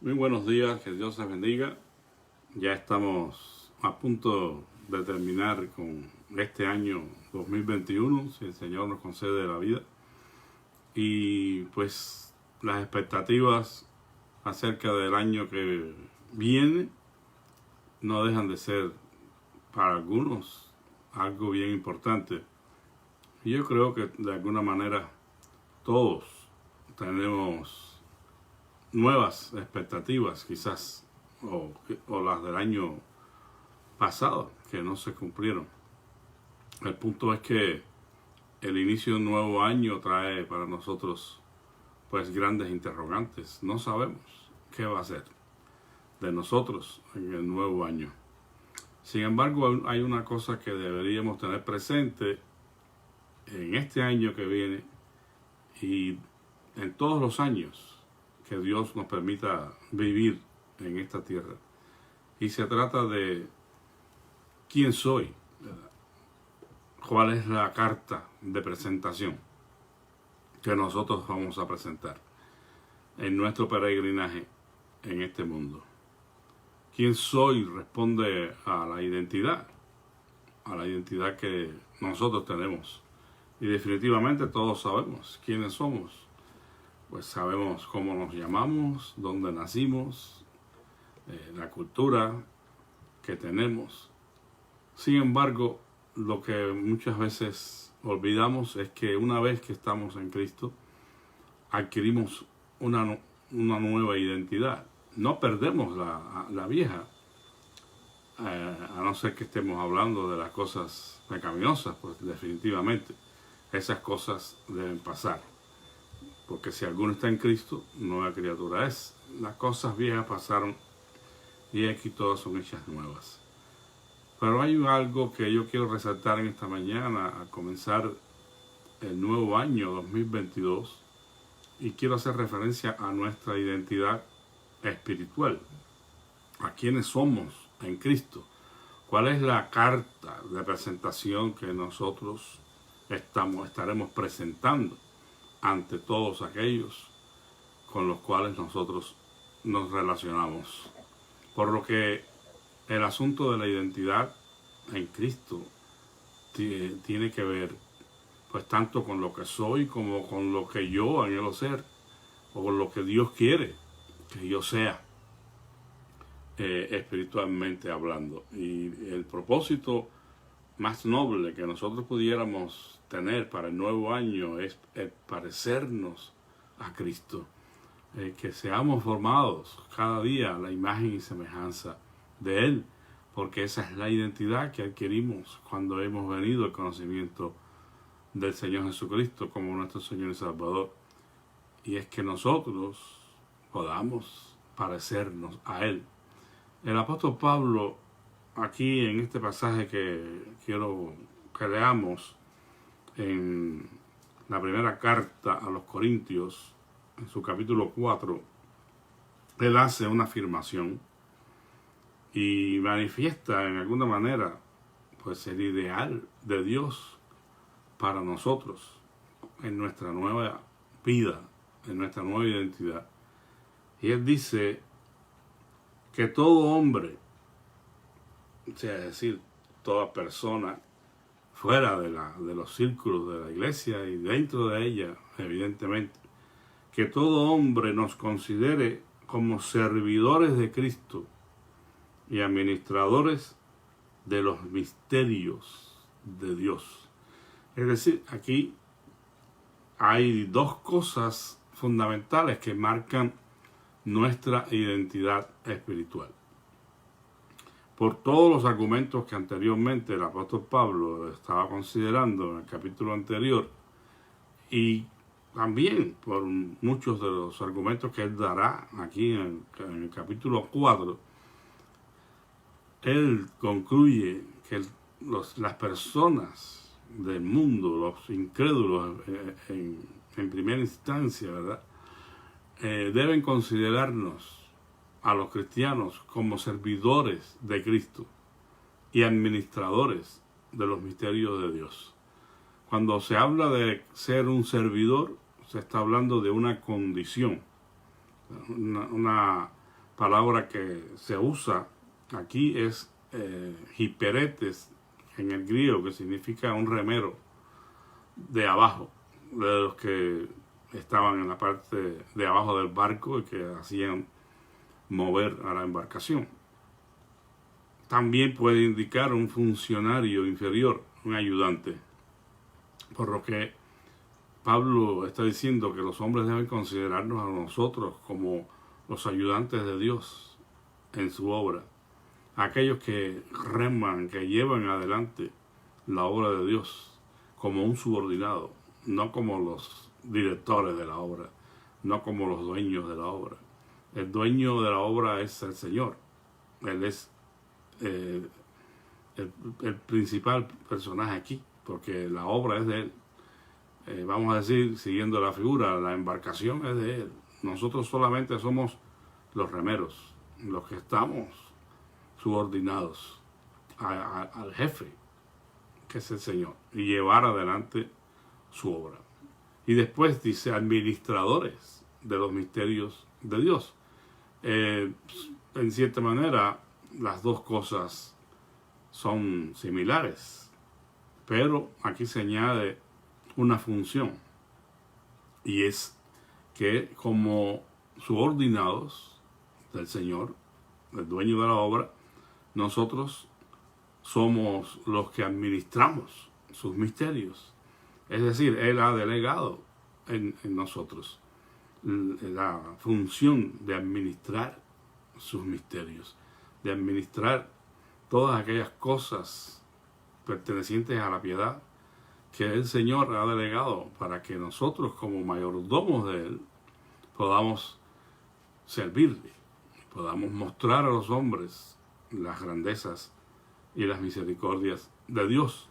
Muy buenos días, que Dios les bendiga. Ya estamos a punto de terminar con este año 2021, si el Señor nos concede la vida. Y pues las expectativas acerca del año que viene no dejan de ser para algunos algo bien importante. Y yo creo que de alguna manera todos tenemos nuevas expectativas quizás o las del año pasado que no se cumplieron. El punto es que el inicio de un nuevo año trae para nosotros pues grandes interrogantes. No sabemos qué va a ser de nosotros en el nuevo año. Sin embargo, hay una cosa que deberíamos tener presente en este año que viene y en todos los años que Dios nos permita vivir en esta tierra. Y se trata de quién soy, ¿verdad? Cuál es la carta de presentación que nosotros vamos a presentar en nuestro peregrinaje en este mundo. ¿Quién soy? Responde a la identidad que nosotros tenemos. Y definitivamente todos sabemos quiénes somos. Pues sabemos cómo nos llamamos, dónde nacimos, la cultura que tenemos. Sin embargo, lo que muchas veces olvidamos es que una vez que estamos en Cristo, adquirimos una nueva identidad. No perdemos la vieja, a no ser que estemos hablando de las cosas pecaminosas, pues definitivamente esas cosas deben pasar. Porque si alguno está en Cristo, nueva criatura es. Las cosas viejas pasaron y aquí todas son hechas nuevas. Pero hay algo que yo quiero resaltar en esta mañana al comenzar el nuevo año 2022 y quiero hacer referencia a nuestra identidad espiritual. A quiénes somos en Cristo. ¿Cuál es la carta de presentación que nosotros estaremos presentando ante todos aquellos con los cuales nosotros nos relacionamos? Por lo que el asunto de la identidad en Cristo tiene que ver pues tanto con lo que soy como con lo que yo anhelo ser o con lo que Dios quiere que yo sea, espiritualmente hablando. Y el propósito más noble que nosotros pudiéramos tener para el nuevo año es parecernos a Cristo, que seamos formados cada día a la imagen y semejanza de Él, porque esa es la identidad que adquirimos cuando hemos venido al conocimiento del Señor Jesucristo como nuestro Señor y Salvador, y es que nosotros podamos parecernos a Él. El apóstol Pablo, aquí en este pasaje que quiero que leamos en la primera carta a los Corintios, en su capítulo 4, él hace una afirmación y manifiesta en alguna manera pues el ideal de Dios para nosotros en nuestra nueva vida, en nuestra nueva identidad. Y él dice que todo hombre, es decir, toda persona fuera de los círculos de la iglesia y dentro de ella, evidentemente, que todo hombre nos considere como servidores de Cristo y administradores de los misterios de Dios. Es decir, aquí hay dos cosas fundamentales que marcan nuestra identidad espiritual. Por todos los argumentos que anteriormente el apóstol Pablo estaba considerando en el capítulo anterior y también por muchos de los argumentos que él dará aquí en el capítulo 4, él concluye que las personas del mundo, los incrédulos en primera instancia, ¿verdad? Deben considerarnos a los cristianos como servidores de Cristo y administradores de los misterios de Dios. Cuando se habla de ser un servidor, se está hablando de una condición, una palabra que se usa aquí es hiperetes en el griego, que significa un remero de abajo, de los que estaban en la parte de abajo del barco y que hacían mover a la embarcación. También puede indicar un funcionario inferior, un ayudante, por lo que Pablo está diciendo que los hombres deben considerarnos a nosotros como los ayudantes de Dios en su obra, aquellos que reman, que llevan adelante la obra de Dios como un subordinado, no como los directores de la obra, no como los dueños de la obra. El dueño de la obra es el Señor. Él es el principal personaje aquí, porque la obra es de Él. Vamos a decir, siguiendo la figura, la embarcación es de Él. Nosotros solamente somos los remeros, los que estamos subordinados al jefe, que es el Señor, y llevar adelante su obra. Y después dice administradores de los misterios de Dios. En cierta manera, las dos cosas son similares, pero aquí se añade una función, y es que como subordinados del Señor, el dueño de la obra, nosotros somos los que administramos sus misterios. Es decir, Él ha delegado en nosotros la función de administrar sus misterios, de administrar todas aquellas cosas pertenecientes a la piedad que el Señor ha delegado para que nosotros, como mayordomos de Él, podamos servirle, podamos mostrar a los hombres las grandezas y las misericordias de Dios.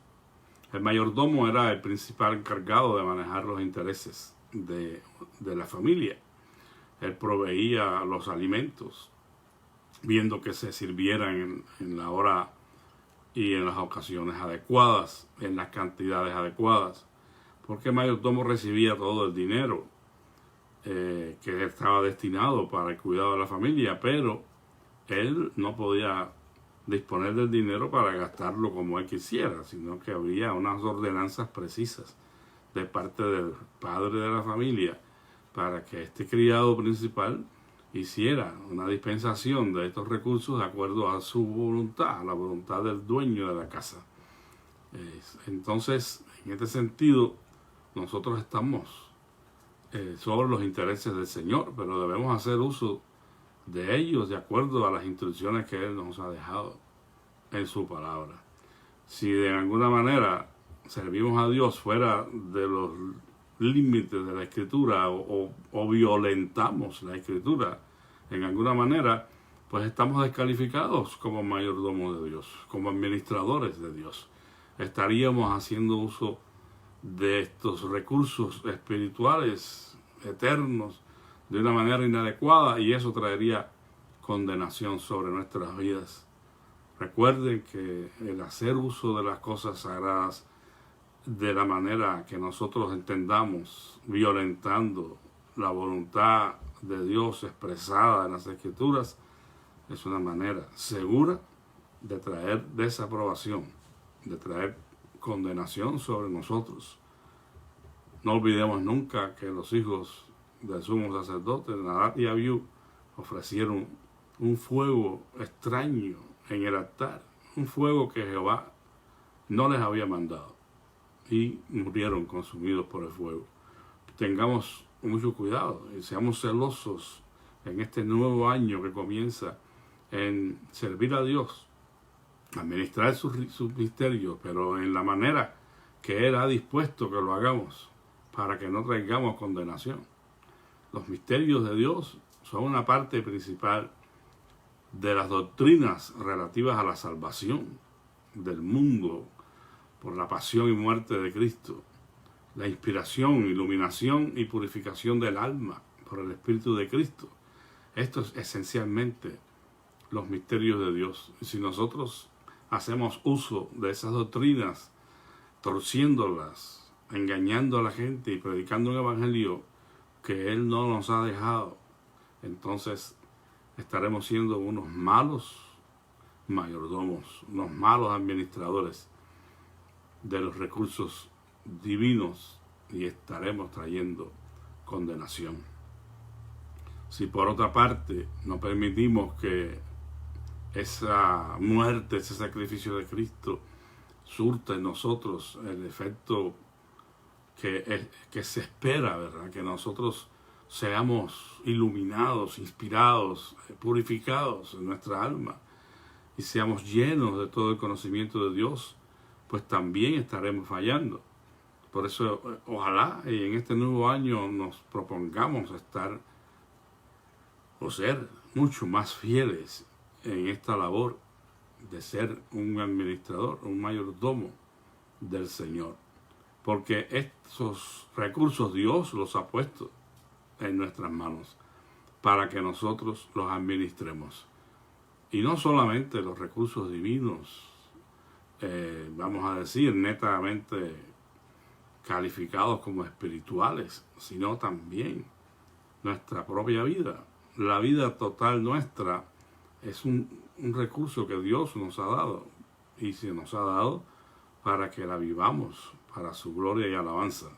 El mayordomo era el principal encargado de manejar los intereses de la familia. Él proveía los alimentos, viendo que se sirvieran en la hora y en las ocasiones adecuadas, en las cantidades adecuadas, porque el mayordomo recibía todo el dinero que estaba destinado para el cuidado de la familia, pero él no podía disponer del dinero para gastarlo como él quisiera, sino que había unas ordenanzas precisas de parte del padre de la familia para que este criado principal hiciera una dispensación de estos recursos de acuerdo a su voluntad, a la voluntad del dueño de la casa. Entonces, en este sentido, nosotros estamos sobre los intereses del Señor, pero debemos hacer uso de ellos de acuerdo a las instrucciones que Él nos ha dejado en su palabra. Si de alguna manera servimos a Dios fuera de los límites de la Escritura o violentamos la Escritura en alguna manera, pues estamos descalificados como mayordomos de Dios, como administradores de Dios. Estaríamos haciendo uso de estos recursos espirituales eternos de una manera inadecuada, y eso traería condenación sobre nuestras vidas. Recuerden que el hacer uso de las cosas sagradas de la manera que nosotros entendamos, violentando la voluntad de Dios expresada en las Escrituras, es una manera segura de traer desaprobación, de traer condenación sobre nosotros. No olvidemos nunca que los hijos del sumo sacerdote, Nadab y Abiú, ofrecieron un fuego extraño en el altar, un fuego que Jehová no les había mandado, y murieron consumidos por el fuego. Tengamos mucho cuidado y seamos celosos en este nuevo año que comienza en servir a Dios, administrar sus misterios, pero en la manera que Él ha dispuesto que lo hagamos, para que no traigamos condenación. Los misterios de Dios son una parte principal de las doctrinas relativas a la salvación del mundo por la pasión y muerte de Cristo, la inspiración, iluminación y purificación del alma por el Espíritu de Cristo. Esto es esencialmente los misterios de Dios. Y si nosotros hacemos uso de esas doctrinas, torciéndolas, engañando a la gente y predicando un evangelio que Él no nos ha dejado, entonces estaremos siendo unos malos mayordomos, unos malos administradores de los recursos divinos y estaremos trayendo condenación. Si por otra parte no permitimos que esa muerte, ese sacrificio de Cristo surta en nosotros el efecto que se espera, ¿verdad? Que nosotros seamos iluminados, inspirados, purificados en nuestra alma y seamos llenos de todo el conocimiento de Dios, pues también estaremos fallando. Por eso, ojalá y en este nuevo año nos propongamos estar o ser mucho más fieles en esta labor de ser un administrador, un mayordomo del Señor. Porque estos recursos Dios los ha puesto en nuestras manos para que nosotros los administremos. Y no solamente los recursos divinos, vamos a decir, netamente calificados como espirituales, sino también nuestra propia vida. La vida total nuestra es un recurso que Dios nos ha dado y se nos ha dado para que la vivamos para su gloria y alabanza.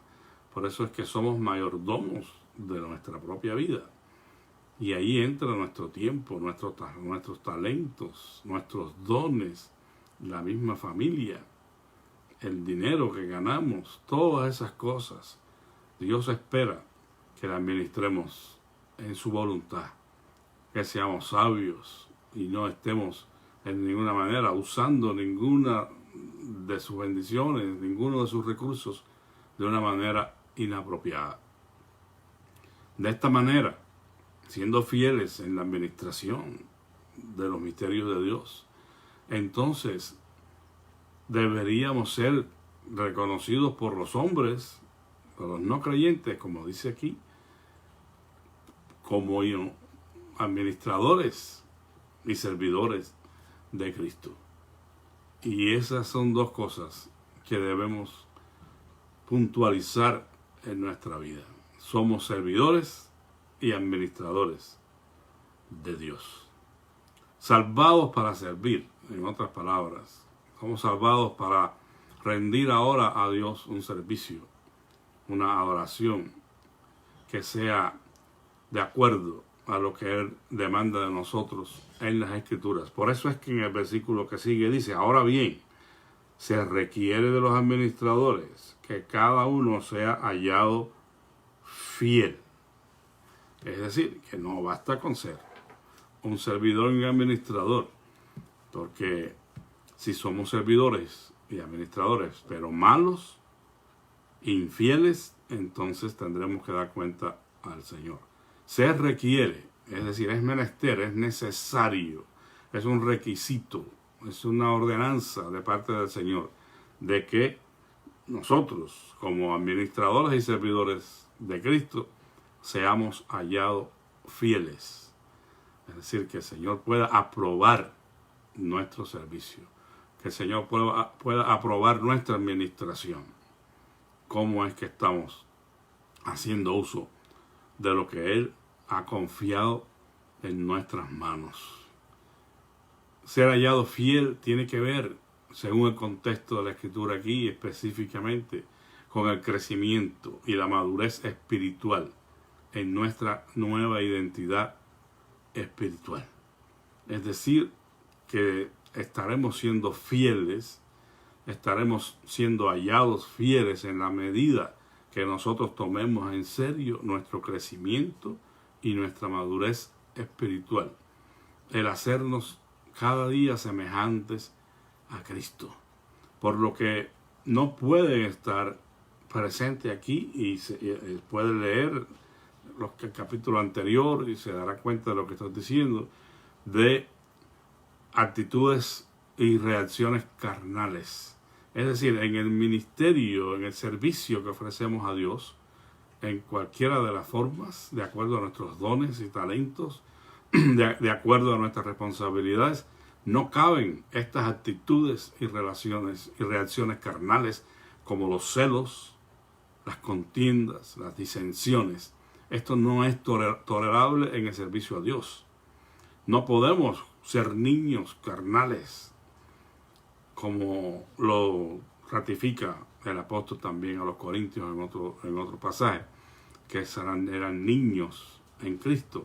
Por eso es que somos mayordomos de nuestra propia vida. Y ahí entra nuestro tiempo, nuestros talentos, nuestros dones, la misma familia, el dinero que ganamos, todas esas cosas. Dios espera que la administremos en su voluntad, que seamos sabios y no estemos en ninguna manera usando ninguna de sus bendiciones, ninguno de sus recursos de una manera inapropiada. De esta manera, siendo fieles en la administración de los misterios de Dios, entonces deberíamos ser reconocidos por los hombres, por los no creyentes, como dice aquí, como administradores y servidores de Cristo. Y esas son dos cosas que debemos puntualizar en nuestra vida. Somos servidores y administradores de Dios. Salvados para servir, en otras palabras. Somos salvados para rendir ahora a Dios un servicio, una adoración que sea de acuerdo a lo que Él demanda de nosotros en las Escrituras. Por eso es que en el versículo que sigue dice, ahora bien, se requiere de los administradores que cada uno sea hallado fiel. Es decir, que no basta con ser un servidor y un administrador, porque si somos servidores y administradores, pero malos, infieles, entonces tendremos que dar cuenta al Señor. Se requiere, es decir, es menester, es necesario, es un requisito, es una ordenanza de parte del Señor, de que nosotros, como administradores y servidores de Cristo, seamos hallados fieles. Es decir, que el Señor pueda aprobar nuestro servicio, que el Señor pueda aprobar nuestra administración. Cómo es que estamos haciendo uso de lo que Él ha confiado en nuestras manos. Ser hallado fiel tiene que ver, según el contexto de la Escritura aquí, específicamente con el crecimiento y la madurez espiritual en nuestra nueva identidad espiritual. Es decir, que estaremos siendo fieles, estaremos siendo hallados fieles en la medida que nosotros tomemos en serio nuestro crecimiento y nuestra madurez espiritual. El hacernos cada día semejantes a Cristo. Por lo que no pueden estar presentes aquí y puede leer el capítulo anterior y se dará cuenta de lo que estoy diciendo, de actitudes y reacciones carnales. Es decir, en el ministerio, en el servicio que ofrecemos a Dios, en cualquiera de las formas, de acuerdo a nuestros dones y talentos, de acuerdo a nuestras responsabilidades, no caben estas actitudes y reacciones carnales como los celos, las contiendas, las disensiones. Esto no es tolerable en el servicio a Dios. No podemos ser niños carnales, como lo ratifica el apóstol también a los Corintios en otro pasaje, que eran niños en Cristo.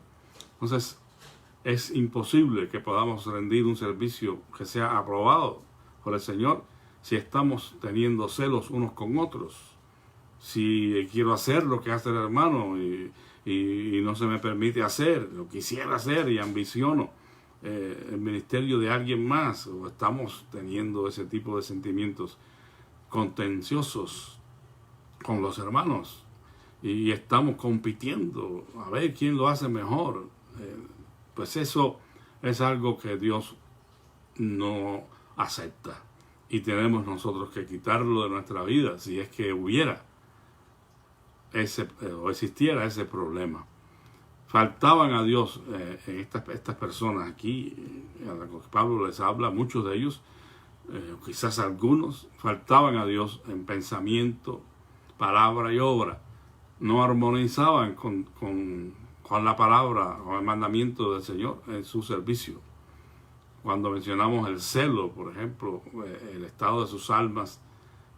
Entonces, es imposible que podamos rendir un servicio que sea aprobado por el Señor si estamos teniendo celos unos con otros. Si quiero hacer lo que hace el hermano y no se me permite hacer, lo quisiera hacer y ambiciono el ministerio de alguien más, o estamos teniendo ese tipo de sentimientos contenciosos con los hermanos y estamos compitiendo a ver quién lo hace mejor, pues eso es algo que Dios no acepta y tenemos nosotros que quitarlo de nuestra vida si es que hubiera o existiera ese problema. Faltaban a Dios estas personas aquí, a las que Pablo les habla, muchos de ellos, quizás algunos, faltaban a Dios en pensamiento, palabra y obra. No armonizaban con la palabra, con el mandamiento del Señor en su servicio. Cuando mencionamos el celo, por ejemplo, el estado de sus almas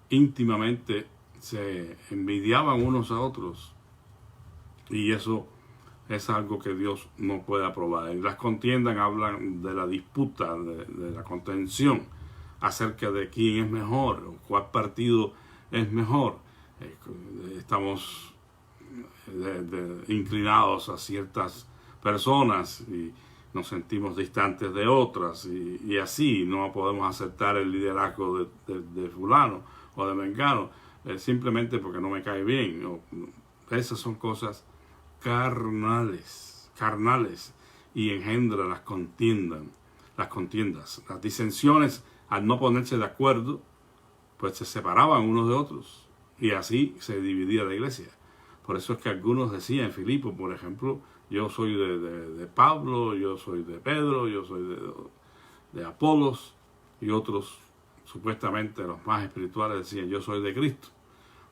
íntimamente se envidiaban unos a otros, y eso es algo que Dios no puede aprobar. Y las contiendas hablan de la disputa, de la contención acerca de quién es mejor o cuál partido es mejor. Estamos inclinados a ciertas personas y nos sentimos distantes de otras, y así no podemos aceptar el liderazgo de fulano o de mengano simplemente porque no me cae bien. Esas son cosas carnales y engendran las contiendas, las disensiones. Al no ponerse de acuerdo, pues se separaban unos de otros y así se dividía la iglesia. Por eso es que algunos decían en Filipo, por ejemplo, yo soy de Pablo, yo soy de Pedro, yo soy de Apolos, y otros, supuestamente los más espirituales, decían yo soy de Cristo.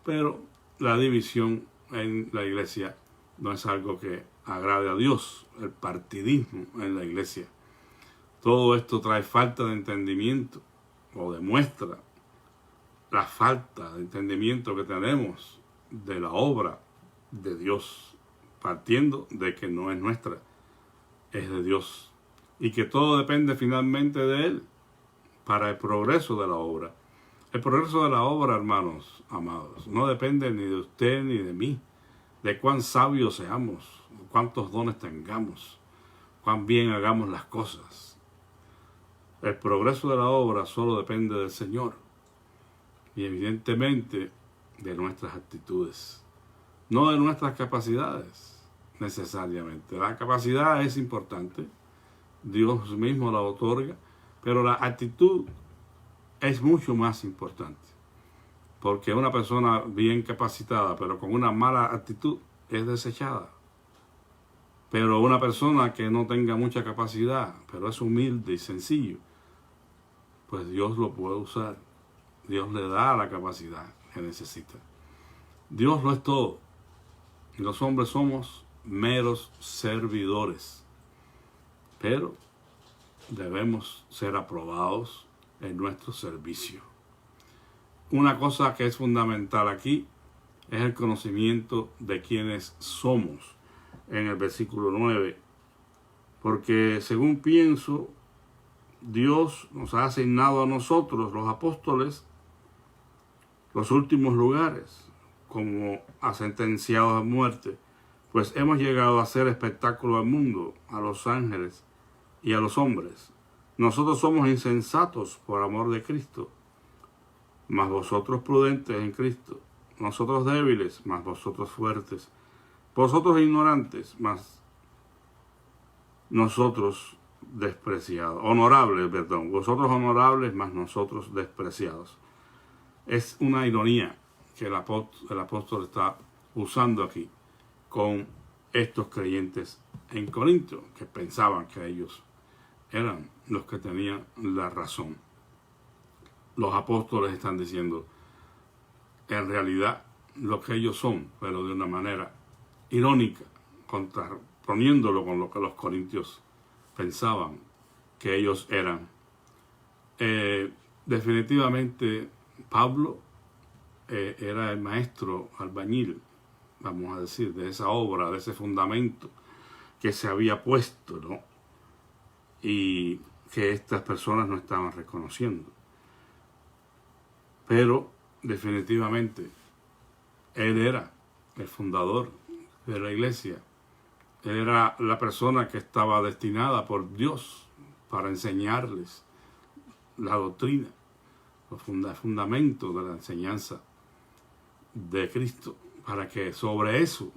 Pero la división en la iglesia no es algo que agrade a Dios, el partidismo en la iglesia. Todo esto trae falta de entendimiento, o demuestra la falta de entendimiento que tenemos de la obra de Dios, partiendo de que no es nuestra, es de Dios, y que todo depende finalmente de Él para el progreso de la obra. El progreso de la obra, hermanos amados, no depende ni de usted ni de mí, de cuán sabios seamos, cuántos dones tengamos, cuán bien hagamos las cosas. El progreso de la obra solo depende del Señor y evidentemente de nuestras actitudes, no de nuestras capacidades necesariamente. La capacidad es importante, Dios mismo la otorga, pero la actitud es mucho más importante, porque una persona bien capacitada pero con una mala actitud es desechada. Pero una persona que no tenga mucha capacidad, pero es humilde y sencillo, pues Dios lo puede usar. Dios le da la capacidad que necesita. Dios lo es todo. Y los hombres somos meros servidores. Pero debemos ser aprobados en nuestro servicio. Una cosa que es fundamental aquí es el conocimiento de quiénes somos en el versículo 9. Porque según pienso, Dios nos ha asignado a nosotros, los apóstoles, los últimos lugares, como a sentenciados a muerte, pues hemos llegado a hacer espectáculo al mundo, a los ángeles y a los hombres. Nosotros somos insensatos por amor de Cristo, mas vosotros prudentes en Cristo. Nosotros débiles, mas vosotros fuertes. Vosotros ignorantes, mas nosotros despreciados. Vosotros honorables, mas nosotros despreciados. Es una ironía que el apóstol está usando aquí con estos creyentes en Corinto, que pensaban que ellos eran los que tenían la razón. Los apóstoles están diciendo en realidad lo que ellos son, pero de una manera irónica, contraponiéndolo con lo que los corintios pensaban que ellos eran. Definitivamente Pablo era el maestro albañil, vamos a decir, de esa obra, de ese fundamento que se había puesto, ¿no? Y que estas personas no estaban reconociendo. Pero definitivamente él era el fundador de la iglesia. Él era la persona que estaba destinada por Dios para enseñarles la doctrina, el fundamento de la enseñanza de Cristo, para que sobre eso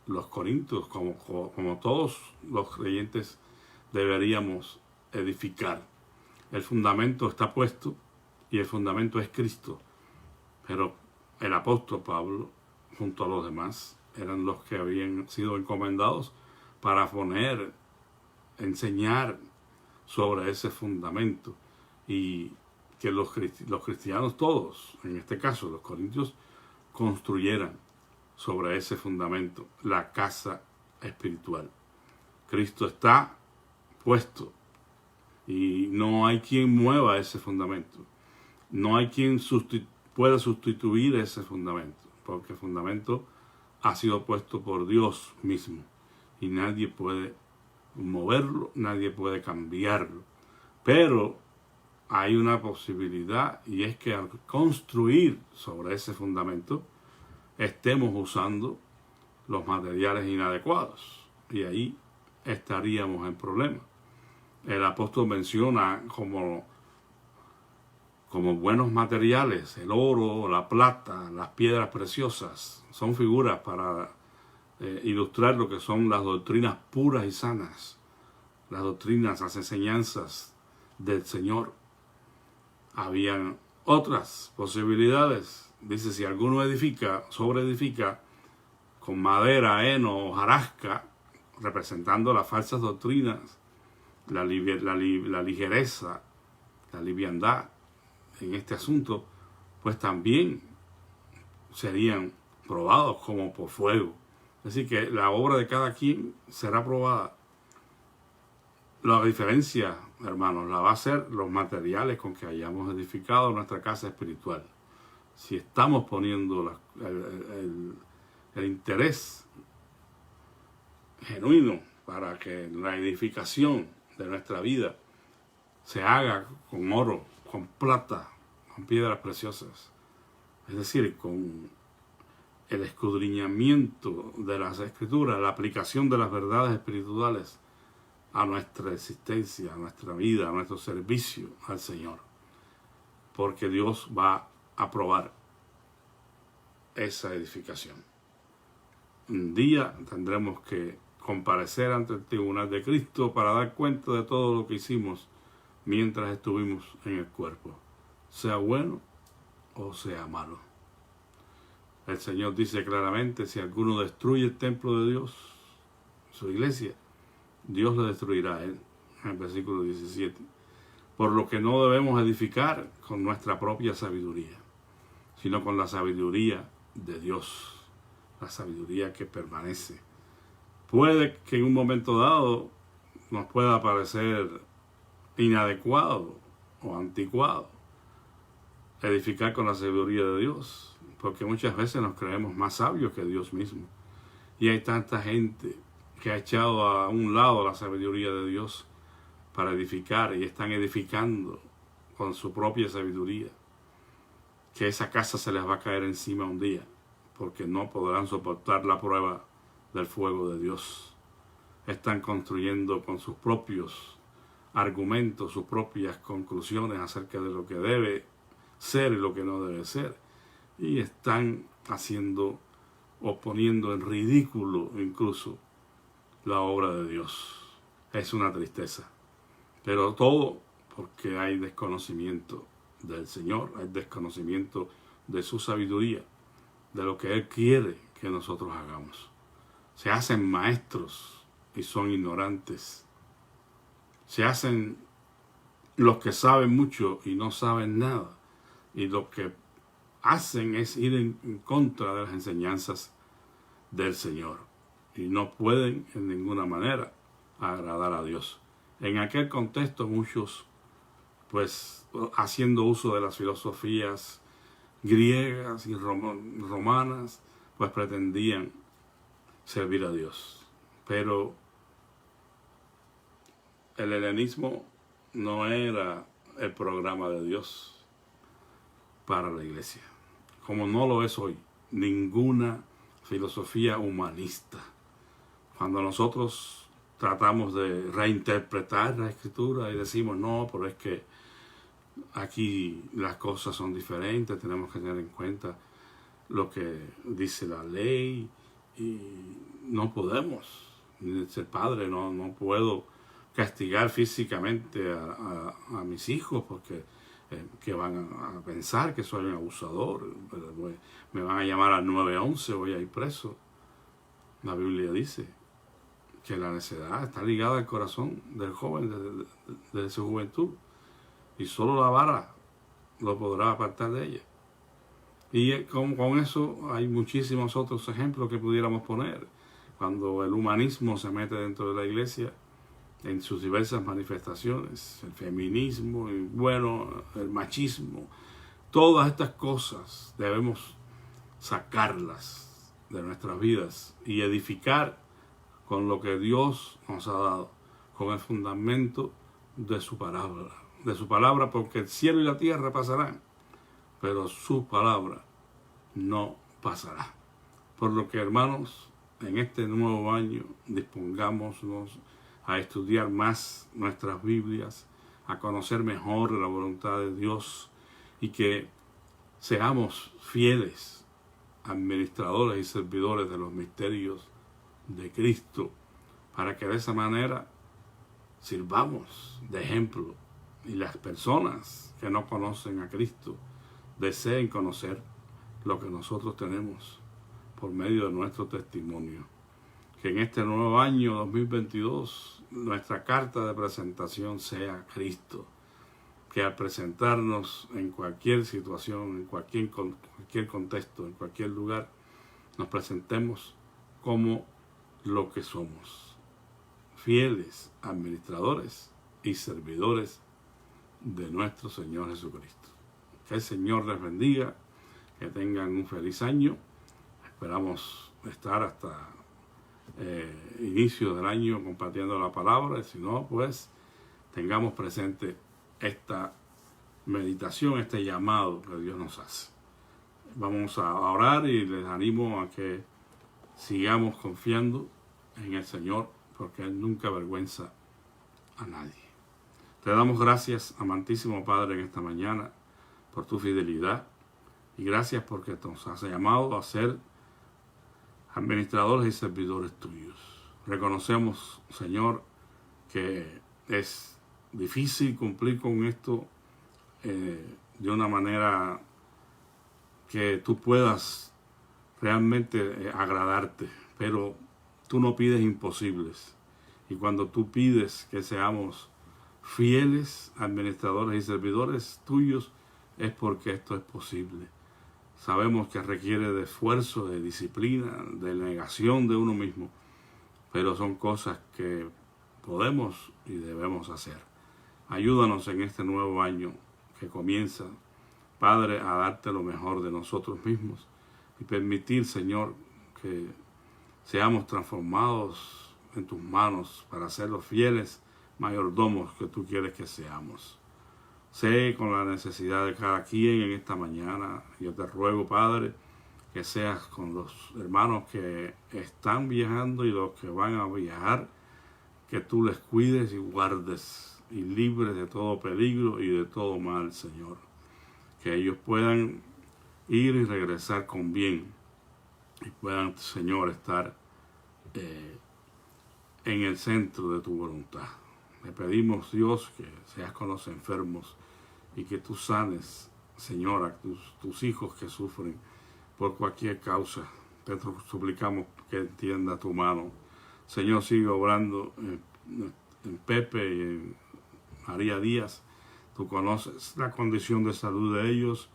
los corintios, como todos los creyentes, deberíamos edificar. El fundamento está puesto y el fundamento es Cristo, pero el apóstol Pablo, junto a los demás, eran los que habían sido encomendados para enseñar sobre ese fundamento, y que los cristianos todos, en este caso los corintios, construyeran sobre ese fundamento la casa espiritual. Cristo está puesto y no hay quien mueva ese fundamento. No hay quien pueda sustituir ese fundamento, porque el fundamento ha sido puesto por Dios mismo y nadie puede moverlo, nadie puede cambiarlo. Pero hay una posibilidad, y es que al construir sobre ese fundamento estemos usando los materiales inadecuados, y ahí estaríamos en problemas. El apóstol menciona como buenos materiales el oro, la plata, las piedras preciosas. Son figuras para ilustrar lo que son las doctrinas puras y sanas, las doctrinas, las enseñanzas del Señor. Habían otras posibilidades. Dice, si alguno sobreedifica con madera, heno, hojarasca, representando las falsas doctrinas, la ligereza, la liviandad en este asunto, pues también serían probados como por fuego. Es decir, que la obra de cada quien será probada. La diferencia, hermanos, la va a ser los materiales con que hayamos edificado nuestra casa espiritual. Si estamos poniendo el interés genuino para que la edificación de nuestra vida se haga con oro, con plata, con piedras preciosas, es decir, con el escudriñamiento de las Escrituras, la aplicación de las verdades espirituales a nuestra existencia, a nuestra vida, a nuestro servicio al Señor, porque Dios va a probar esa edificación. Un día tendremos que comparecer ante el tribunal de Cristo para dar cuenta de todo lo que hicimos mientras estuvimos en el cuerpo, sea bueno o sea malo. El Señor dice claramente, si alguno destruye el templo de Dios, su iglesia, Dios le destruirá a él, en el versículo 17. Por lo que no debemos edificar con nuestra propia sabiduría, sino con la sabiduría de Dios, la sabiduría que permanece. Puede que en un momento dado nos pueda parecer inadecuado o anticuado edificar con la sabiduría de Dios, porque muchas veces nos creemos más sabios que Dios mismo. Y hay tanta gente que ha echado a un lado la sabiduría de Dios para edificar, y están edificando con su propia sabiduría, que esa casa se les va a caer encima un día, porque no podrán soportar la prueba del fuego de Dios. Están construyendo con sus propios argumentos, sus propias conclusiones acerca de lo que debe ser y lo que no debe ser, y están haciendo o poniendo en ridículo incluso la obra de Dios. Es una tristeza, pero todo porque hay desconocimiento del Señor, hay desconocimiento de su sabiduría, de lo que Él quiere que nosotros hagamos. Se hacen maestros y son ignorantes. Se hacen los que saben mucho y no saben nada. Y lo que hacen es ir en contra de las enseñanzas del Señor. Y no pueden en ninguna manera agradar a Dios. En aquel contexto muchos, pues haciendo uso de las filosofías griegas y romanas, pues pretendían servir a Dios. Pero el helenismo no era el programa de Dios para la iglesia, como no lo es hoy ninguna filosofía humanista. Cuando nosotros tratamos de reinterpretar la escritura y decimos, no, pero es que aquí las cosas son diferentes, tenemos que tener en cuenta lo que dice la ley, y no podemos, ser padre, no puedo castigar físicamente a mis hijos porque que van a pensar que soy un abusador, me van a llamar al 911, voy a ir preso. La Biblia dice que la necedad está ligada al corazón del joven desde su juventud, y solo la vara lo podrá apartar de ella. Y con eso hay muchísimos otros ejemplos que pudiéramos poner. Cuando el humanismo se mete dentro de la iglesia en sus diversas manifestaciones, el feminismo, y bueno, el machismo, todas estas cosas debemos sacarlas de nuestras vidas y edificar con lo que Dios nos ha dado, con el fundamento de su palabra, porque el cielo y la tierra pasarán, pero su palabra no pasará. Por lo que, hermanos, en este nuevo año dispongámonos a estudiar más nuestras Biblias, a conocer mejor la voluntad de Dios, y que seamos fieles administradores y servidores de los misterios de Cristo, para que de esa manera sirvamos de ejemplo y las personas que no conocen a Cristo deseen conocer lo que nosotros tenemos por medio de nuestro testimonio. Que en este nuevo año 2022 nuestra carta de presentación sea Cristo. Que al presentarnos en cualquier situación, en cualquier contexto, en cualquier lugar, nos presentemos como lo que somos: fieles administradores y servidores de nuestro Señor Jesucristo. Que el Señor les bendiga, que tengan un feliz año. Esperamos estar hasta inicio del año compartiendo la palabra, y si no, pues tengamos presente esta meditación, este llamado que Dios nos hace. Vamos a orar y les animo a que sigamos confiando en el Señor, porque Él nunca avergüenza a nadie. Te damos gracias, amantísimo Padre, en esta mañana por tu fidelidad, y gracias porque nos has llamado a ser administradores y servidores tuyos. Reconocemos, Señor, que es difícil cumplir con esto de una manera que tú puedas realmente agradarte, pero tú no pides imposibles, y cuando tú pides que seamos fieles administradores y servidores tuyos, es porque esto es posible. Sabemos que requiere de esfuerzo, de disciplina, de negación de uno mismo, pero son cosas que podemos y debemos hacer. Ayúdanos en este nuevo año que comienza, Padre, a darte lo mejor de nosotros mismos y permitir, Señor, que seamos transformados en tus manos para ser los fieles mayordomos que tú quieres que seamos. Sé con la necesidad de cada quien en esta mañana. Yo te ruego, Padre, que seas con los hermanos que están viajando y los que van a viajar, que tú les cuides y guardes y libres de todo peligro y de todo mal, Señor. Que ellos puedan ir y regresar con bien y puedan, Señor, estar en el centro de tu voluntad. Le pedimos, Dios, que seas con los enfermos y que tú sanes, Señor, a tus hijos que sufren por cualquier causa. Te suplicamos que entienda tu mano. Señor, sigue obrando en Pepe y en María Díaz. Tú conoces la condición de salud de ellos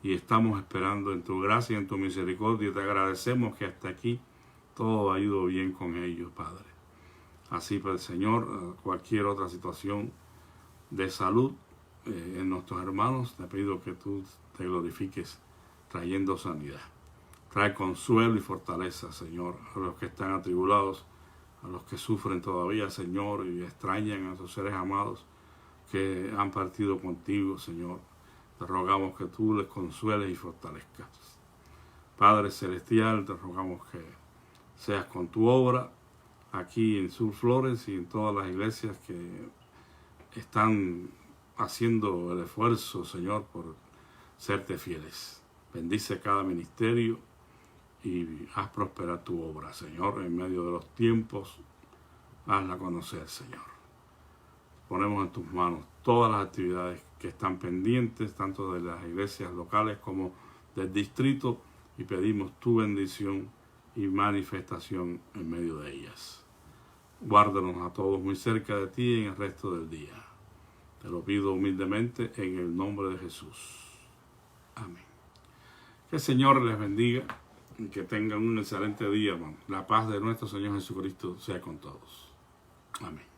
y estamos esperando en tu gracia y en tu misericordia. Te agradecemos que hasta aquí todo ha ido bien con ellos, Padre. Así pues, Señor, cualquier otra situación de salud en nuestros hermanos, te pido que tú te glorifiques trayendo sanidad. Trae consuelo y fortaleza, Señor, a los que están atribulados, a los que sufren todavía, Señor, y extrañan a sus seres amados que han partido contigo, Señor. Te rogamos que tú les consueles y fortalezcas. Padre Celestial, te rogamos que seas con tu obra aquí en Sur Flores y en todas las iglesias que están haciendo el esfuerzo, Señor, por serte fieles. Bendice cada ministerio y haz prosperar tu obra, Señor, en medio de los tiempos. Hazla conocer, Señor. Ponemos en tus manos todas las actividades que están pendientes, tanto de las iglesias locales como del distrito, y pedimos tu bendición y manifestación en medio de ellas. Guárdanos a todos muy cerca de ti en el resto del día. Te lo pido humildemente en el nombre de Jesús. Amén. Que el Señor les bendiga y que tengan un excelente día, hermano. La paz de nuestro Señor Jesucristo sea con todos. Amén.